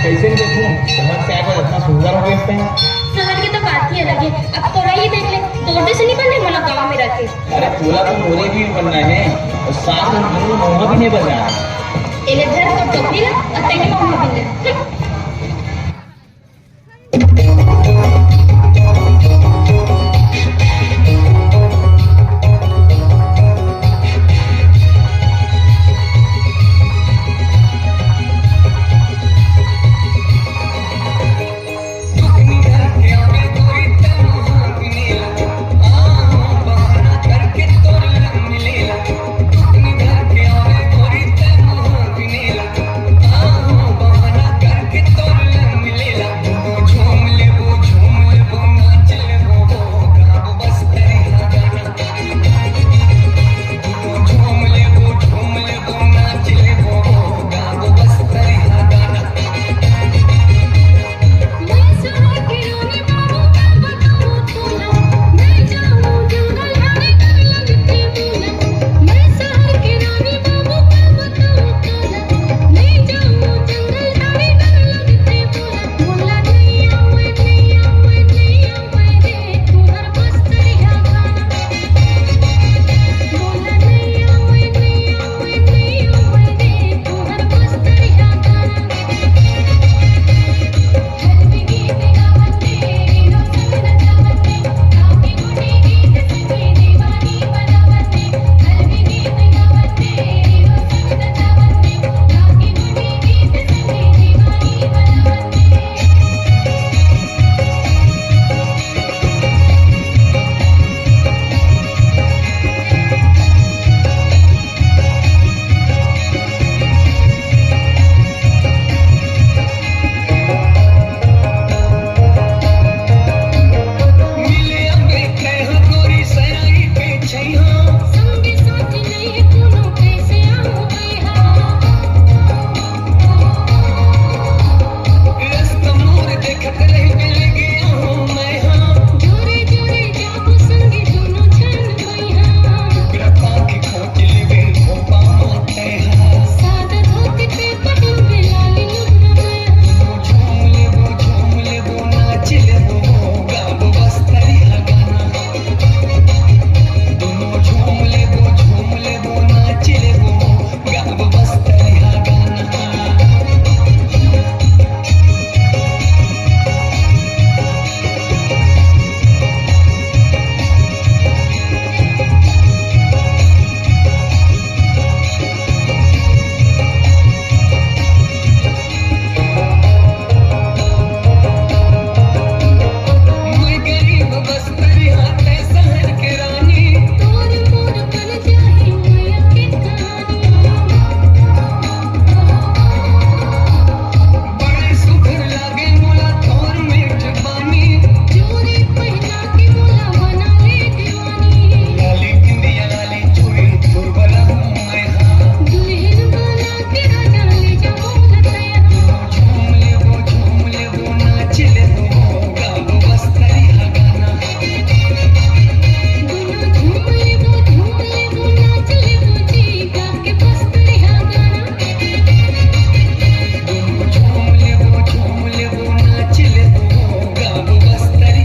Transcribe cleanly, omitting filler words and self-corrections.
कैसे नहीं देखूं, शहर से आकर इतना सुंदर हो गए हैं। शहर की तो बात ही अलग है। अब तोरा ही देख ले, दौड़ने से नहीं बनने वाला गाँव में रखे। अरे तोला तो मोरे भी बनना है और साथ में मोह भी नहीं बना है। एले धर तो टोकरी ला और तेरी मम्मा भी ले।